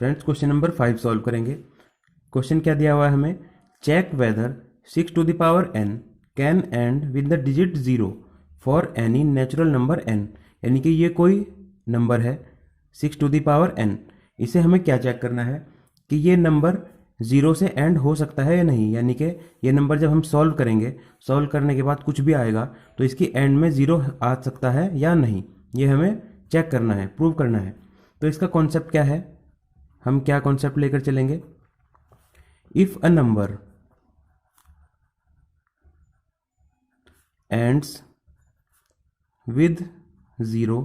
Friends question number 5 solve करेंगे। Question क्या दिया हुआ है हमें, check whether 6 to the power n can end with the digit 0 for any natural number n। यानी कि ये कोई नंबर है 6 टू द पावर n, इसे हमें क्या चेक करना है कि ये नंबर 0 से एंड हो सकता है या नहीं। यानी कि ये नंबर जब हम सॉल्व करेंगे, सॉल्व करने के बाद कुछ भी आएगा तो इसकी एंड में 0 आ सकता है या नहीं, ये हमें चेक करना है, प्रूव करना है। तो इसका कॉन्सेप्ट क्या है, हम क्या कॉन्सेप्ट लेकर चलेंगे। If a number ends with 0,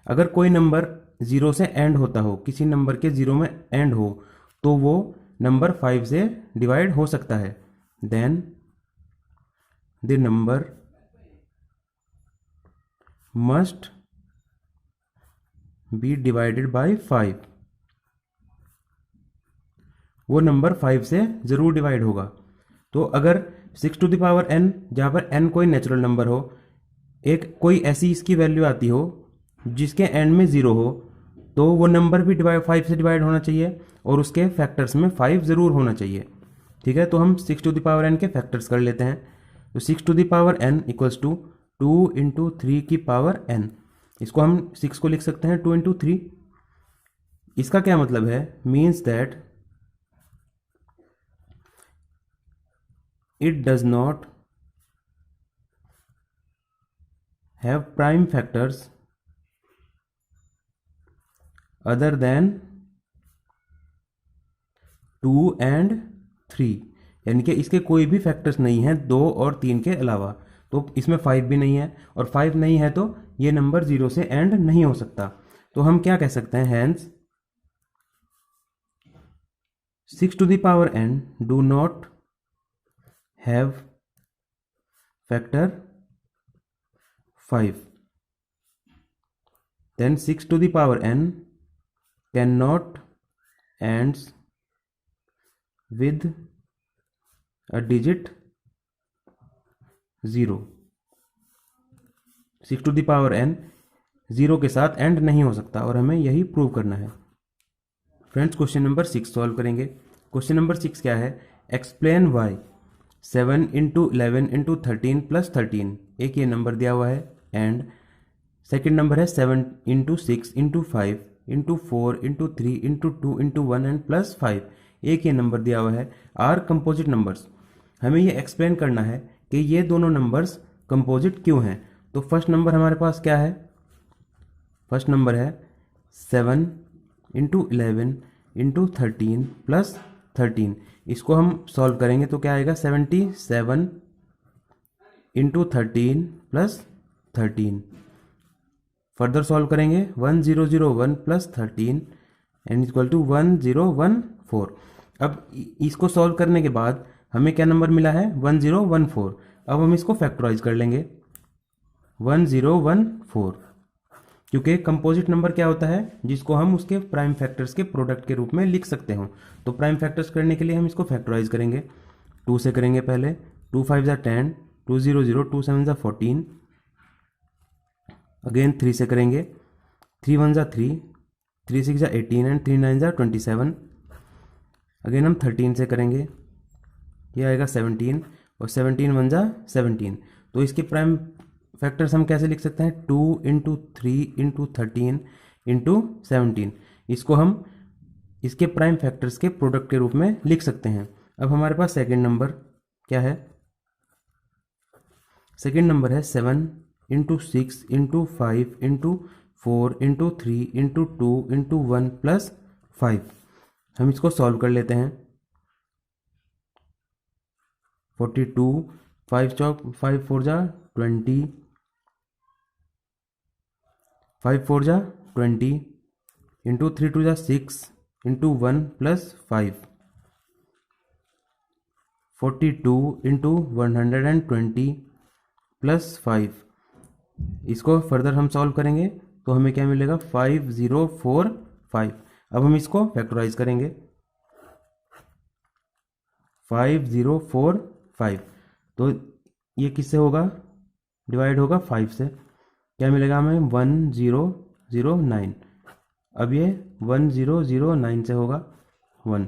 अगर कोई नंबर 0 से एंड होता हो, किसी नंबर के 0 में एंड हो, तो वो नंबर 5 से डिवाइड हो सकता है। Then the number must be divided by 5, वो नंबर 5 से जरूर डिवाइड होगा। तो अगर 6 टू द पावर n, जहां पर n कोई नेचुरल नंबर हो, एक कोई ऐसी इसकी वैल्यू आती हो जिसके एंड में 0 हो, तो वो नंबर भी 5 से डिवाइड होना चाहिए और उसके फैक्टर्स में 5 जरूर होना चाहिए। ठीक है, तो हम 6 टू द पावर n के फैक्टर्स कर लेते हैं। तो 6 to the power n equals to 2 into 3 की पावर n। इसको हम 6 को लिख सकते हैं 2 इंटू 3। इसका क्या मतलब है, means that it does not have prime factors other than 2 and 3। यानी कि इसके कोई भी फैक्टर्स नहीं है 2 और 3 के अलावा। तो इसमें 5 भी नहीं है, और 5 नहीं है तो ये नंबर 0 से एंड नहीं हो सकता। तो हम क्या कह सकते हैं, hence 6 to the power n do not have factor 5, then 6 to the power n cannot ends with a digit 0। 6 to the power n 0 के साथ एंड नहीं हो सकता, और हमें यही प्रूव करना है। फ्रेंड्स क्वेश्चन नंबर 6 सॉल्व करेंगे। क्वेश्चन नंबर 6 क्या है, explain why 7 into 11 into 13 plus 13, एक ये नंबर दिया हुआ है, एंड सेकेंड नंबर है 7 into 6 into 5 into 4 into 3 into 2 into 1 and plus 5, एक ये नंबर दिया हुआ है, आर कंपोजिट नंबर्स। हमें ये एक्सप्लेन करना है कि ये दोनों नंबर्स कंपोजिट क्यों हैं। तो फर्स्ट नंबर हमारे पास क्या है, फर्स्ट नंबर है 7 इंटू 11 इंटू 13 प्लस 13। इसको हम सॉल्व करेंगे तो क्या आएगा, 77 इंटू 13 प्लस 13। फर्दर सॉल्व करेंगे 1001 प्लस 13 एंड इक्वल टू 1014। अब इसको सॉल्व करने के बाद हमें क्या नंबर मिला है, 1014। अब हम इसको फैक्टराइज कर लेंगे 1014, क्योंकि कंपोजिट नंबर क्या होता है, जिसको हम उसके प्राइम फैक्टर्स के प्रोडक्ट के रूप में लिख सकते हो। तो प्राइम फैक्टर्स करने के लिए हम इसको फैक्टराइज करेंगे, 2 से करेंगे पहले, 2 5 ज़ा 10, 2 0 0, 2 7 ज़ा 14, अगेन 3 से करेंगे, 3 1 ज़ा 3, 3 6 ज़ा 18 एंड 3 9 ज़ा 27। अगेन हम 13 से करेंगे, ये आएगा 17, और 17 1 ज़ा 17। तो इसके प्राइम फैक्टर्स हम कैसे लिख सकते हैं, 2 इंटू 3 इंटू 13 इंटू 17। इसको हम इसके प्राइम फैक्टर्स के प्रोडक्ट के रूप में लिख सकते हैं। अब हमारे पास सेकेंड नंबर क्या है, सेकेंड नंबर है 7 into 6 into 5 into 4 into 3 into 2 into 1 plus 5। हम इसको सॉल्व कर लेते हैं, 42, 5 4 जा 20, 5 4 जा 20 इंटू 3 2 जा 6 इंटू 1 प्लस 5, 42 इंटू 120 प्लस 5। इसको फर्दर हम सॉल्व करेंगे तो हमें क्या मिलेगा, 5045। अब हम इसको फैक्टराइज करेंगे, 5045। तो ये किससे होगा, डिवाइड होगा 5 से, क्या मिलेगा हमें, 1009। अब ये 1009 से होगा 1,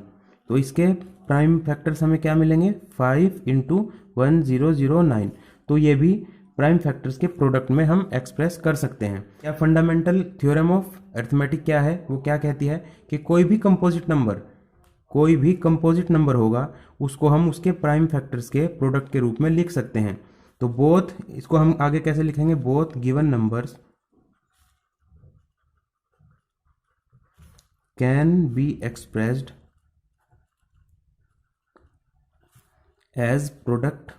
तो इसके प्राइम फैक्टर्स हमें क्या मिलेंगे 5 इंटू 1009। तो ये भी प्राइम फैक्टर्स के प्रोडक्ट में हम एक्सप्रेस कर सकते हैं। क्या फंडामेंटल थ्योरम ऑफ अरिथमेटिक क्या है, वो क्या कहती है कि कोई भी कंपोजिट नंबर होगा उसको हम उसके प्राइम फैक्टर्स के प्रोडक्ट के रूप में लिख सकते हैं। तो बोथ, इसको हम आगे कैसे लिखेंगे, both given numbers can be expressed as product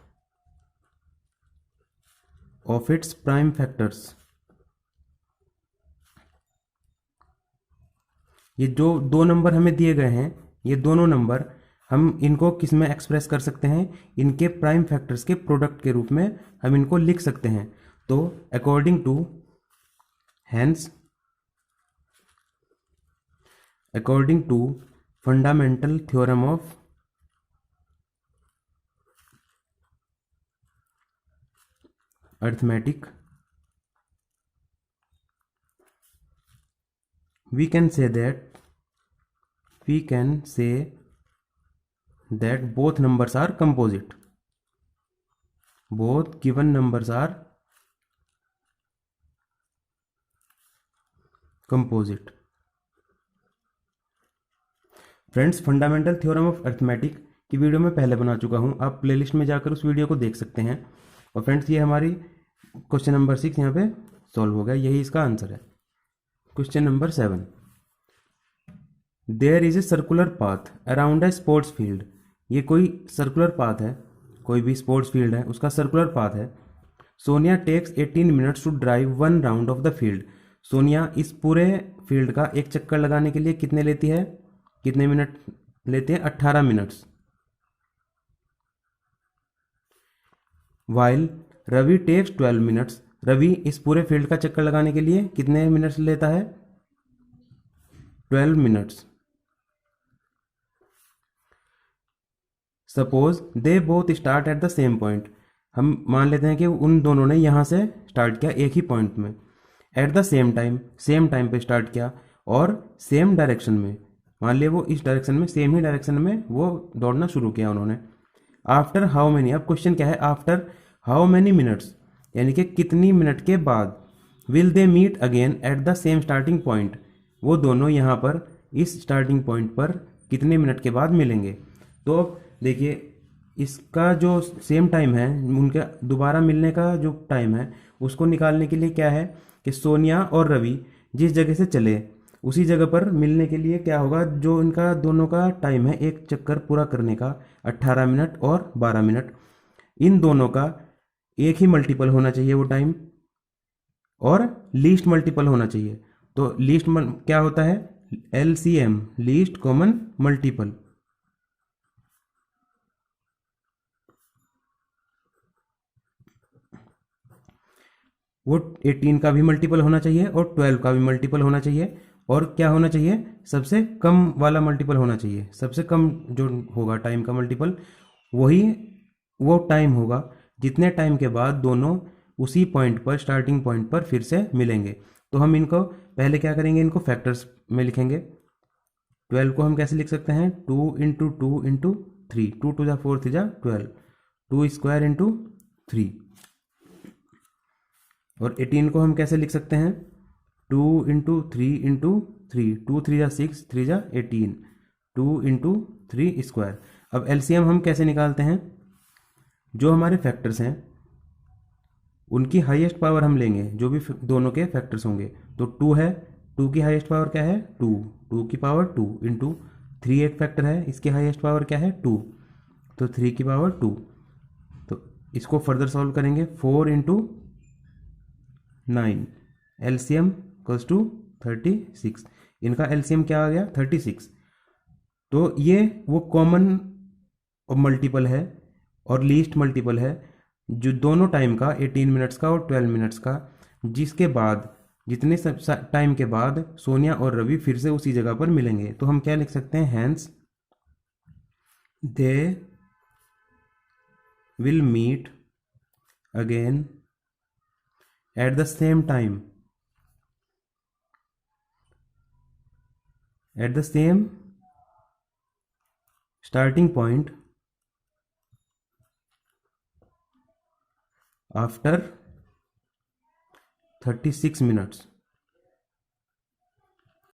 of its prime factors. ये जो दो नंबर हमें दिए गए हैं, ये दोनों नंबर हम इनको किस में एक्सप्रेस कर सकते हैं, इनके प्राइम फैक्टर्स के प्रोडक्ट के रूप में हम इनको लिख सकते हैं। तो according to fundamental theorem of arithmetic, we can say that both numbers are composite. Both given numbers are composite. Friends, fundamental theorem of arithmetic की वीडियो मैं पहले बना चुका हूं, आप प्लेलिस्ट में जाकर उस वीडियो को देख सकते हैं। और फ्रेंड्स, ये हमारी क्वेश्चन नंबर 6 यहाँ पे सॉल्व हो गया, यही इसका आंसर है। Question number 7, there is a circular path around a sports field. ये कोई सर्कुलर पाथ है, कोई भी स्पोर्ट्स फील्ड है उसका सर्कुलर पाथ है। Sonia takes 18 minutes to drive 1 round of the field. Sonia इस पूरे फील्ड का एक चक्कर लगाने के लिए कितने लेती है, कितने मिनट लेते हैं, 18 minutes. While Ravi takes 12 minutes. Ravi इस पूरे फील्ड का चक्कर लगाने के लिए कितने मिनट्स लेता है, 12 minutes. Suppose they both start at the same point. हम मान लेते हैं कि उन दोनों ने यहाँ से स्टार्ट किया एक ही पॉइंट में। एट द सेम टाइम पे स्टार्ट किया और सेम डायरेक्शन में, मान लिया वो इस डायरेक्शन में, सेम ही डायरेक्शन में वो दौड़ना शुरू किया उन्होंने। आफ्टर हाउ मेनी, अब क्वेश्चन क्या है, आफ्टर हाउ मेनी मिनट्स, यानी कि कितनी मिनट के बाद। Will they meet again at the same starting point, वो दोनों यहाँ पर इस स्टार्टिंग पॉइंट पर कितने मिनट के बाद मिलेंगे। तो अब देखिए, इसका जो सेम टाइम है, उनके दोबारा मिलने का जो टाइम है, उसको निकालने के लिए क्या है कि सोनिया और रवि जिस जगह से चले उसी जगह पर मिलने के लिए क्या होगा, जो इनका दोनों का टाइम है एक चक्कर पूरा करने का 18 मिनट और 12 मिनट, इन दोनों का एक ही मल्टीपल होना चाहिए वो टाइम, और लीस्ट मल्टीपल होना चाहिए। तो लीस्ट क्या होता है, LCM, लीस्ट कॉमन मल्टीपल। वो 18 का भी मल्टीपल होना चाहिए और 12 का भी मल्टीपल होना चाहिए, और क्या होना चाहिए, सबसे कम वाला मल्टीपल होना चाहिए। सबसे कम जो होगा टाइम का मल्टीपल, वही वो टाइम होगा जितने टाइम के बाद दोनों उसी पॉइंट पर, स्टार्टिंग पॉइंट पर फिर से मिलेंगे। तो हम इनको पहले क्या करेंगे, इनको फैक्टर्स में लिखेंगे। 12 को हम कैसे लिख सकते हैं, 2 इंटू 2 इंटू 3, 2 टू जा 4 3 जा 12, 2 स्क्वायर इंटू 3। और 18 को हम कैसे लिख सकते हैं, 2 इंटू 3 इंटू 3, 2 3 जा 6, 3 जा 18, 2 इंटू 3 स्क्वायर। अब LCM हम कैसे निकालते हैं, जो हमारे फैक्टर्स हैं उनकी हाईएस्ट पावर हम लेंगे, जो भी दोनों के फैक्टर्स होंगे। तो 2 है, 2 की हाईएस्ट पावर क्या है, 2, 2 की पावर 2 इंटू 3 एक फैक्टर है, इसकी हाईएस्ट पावर क्या है 2, तो 3 की पावर 2। तो इसको फर्दर सॉल्व करेंगे, 4 इंटू 9, LCM इक्वल्स टू 36। इनका LCM क्या आ गया, 36। तो ये वो कॉमन मल्टीपल है और लीस्ट मल्टीपल है जो दोनों टाइम का, 18 मिनट्स का और 12 मिनट्स का, जिसके बाद जितने टाइम के बाद सोनिया और रवि फिर से उसी जगह पर मिलेंगे। तो हम क्या लिख सकते हैं, hence they will meet again at the same time at the same starting point after 36 minutes.